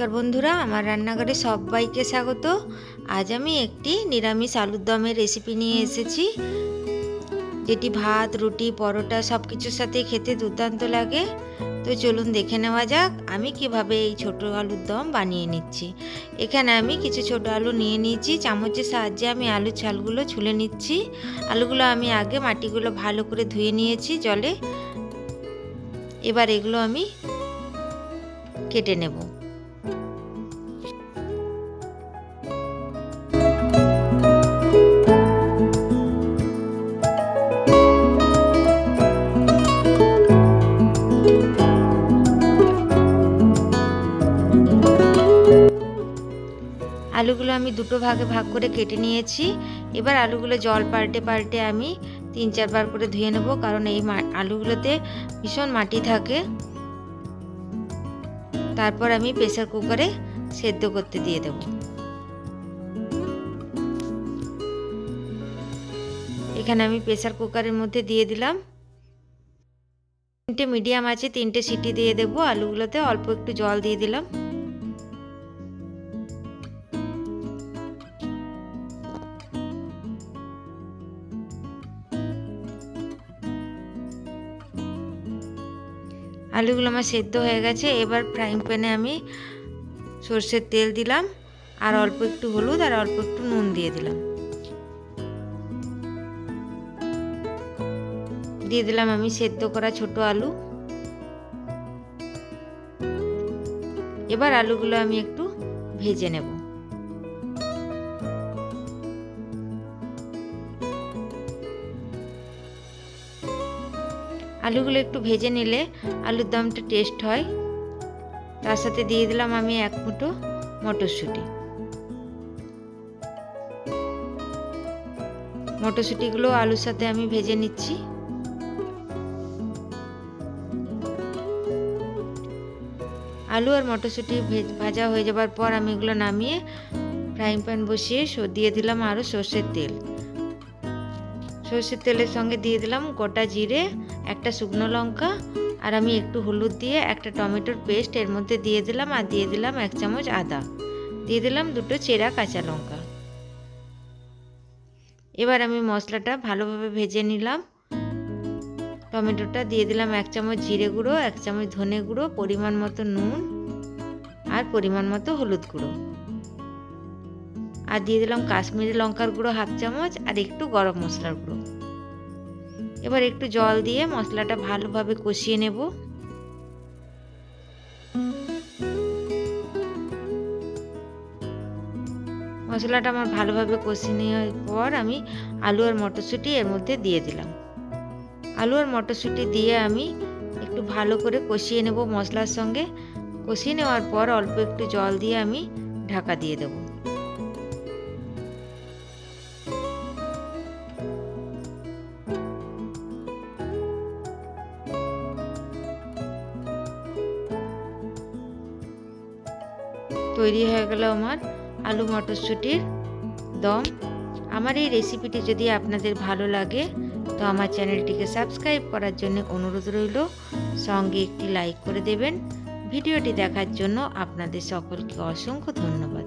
नमस्कार बंधुरा आमार रान्नाघरे सबाइके स्वागत। आज आमी एकटी निरामिष आलुर दमेर रेसिपि निये एसेछि जेटी भात रुटी परोटा सब किछुर साथे खेते दुर्दान्त लागे। तो चलुन देखे नेওয়া যাক आमी किभाबे এই ছোট आलुर दम बानिये निচ্छि। एखाने आमी किछु छोटो आलू निये निয়েছি, চামচের সাহায্যে আমি আলুর ছালগুলো ছুলে নিচ্ছি। আলুগুলো আমি আগে মাটিগুলো ভালো করে ধুয়ে নিয়েছি জলে। এবার এগুলো আমি কেটে নেব। आलूगुलो आमी दुटो भागे भाग करे केटे निয়েছি। এবার आलूगुलो जल पाल्टे पाल्टे आमी 3-4 बार करे धुए नेब, कारण এই आलूगुलोते भीषण माटी থাকে। তারপর আমি প্রেসার কুকারে সেদ্ধ করতে দিয়ে দেব। এখানে আমি প্রেসার কুকারের মধ্যে দিয়ে দিলাম 3টে মিডিয়াম আছে 3টে সিটি দিয়ে দেব। আলুগুলোতে অল্প একটু জল দিয়ে দিলাম। आलूगुलो आमार सेদ্ধ হয়ে গেছে। এবার ফ্রাইং প্যানে আমি সরষের তেল দিলাম আর অল্প একটু হলুদ আর অল্প একটু নুন দিয়ে দিলাম। দিয়ে দিলাম আমি সেদ্ধ করা ছোট আলু। এবার আলুগুলো আমি একটু ভেজে নেব। आलूगुलो एकटू भेजे निले आलुर दमटा टेस्ट है। तार साथे दिए दिलाम आमी 1 मुठो मटरशुटी। मटरशुटीगुलो आलुर साथे आमी भेजे निচ্ছি। आलू और मटरशुटी भाजा हो जाবার পর আমি এগুলো নামিয়ে ফ্রাইং প্যান বসিয়ে দিয়ে দিলাম আরো সরষের তেল। সরষের তেলের সঙ্গে দিয়ে দিলাম গোটা জিরে, একটা শুকনো লঙ্কা আর আমি একটু হলুদ দিয়ে একটা টমেটোর পেস্ট এর মধ্যে দিয়ে দিলাম আর দিয়ে দিলাম 1 চামচ আদা, দিয়ে দিলাম দুটো চেরা কাঁচা লঙ্কা। এবার আমি মশলাটা ভালোভাবে ভেজে নিলাম। টমেটোটা দিয়ে দিলাম 1 চামচ জিরে গুঁড়ো, 1 চামচ ধনে গুঁড়ো, পরিমাণ মতো নুন আর পরিমাণ মতো হলুদ গুঁড়ো আর দিয়ে দিলাম কাশ্মীরি লঙ্কার গুঁড়ো 1/2 চামচ আর একটু গরম মশলার গুঁড়ো। এবার একটু জল দিয়ে মশলাটা ভালোভাবে কষিয়ে নেব। মশলাটা আমার ভালোভাবে কষিয়ে নেওয়ার পর আমি আলু আর মটরশুঁটি এর মধ্যে দিয়ে দিলাম। আলু আর মটরশুঁটি দিয়ে আমি একটু ভালো করে কষিয়ে নেব মশলার সঙ্গে। কষিয়ে নেওয়ার পর অল্প একটু জল দিয়ে আমি ঢাকা দিয়ে দেব। তৈরি হয়ে গেল আমার আলু মটরশুঁটির দম। আমার এই রেসিপিটি যদি আপনাদের ভালো লাগে তো আমার চ্যানেলটিকে সাবস্ক্রাইব করার জন্য অনুরোধ রইল, সঙ্গে একটি লাইক করে দেবেন। ভিডিওটি দেখার জন্য আপনাদের সকলকে অসংখ্য ধন্যবাদ।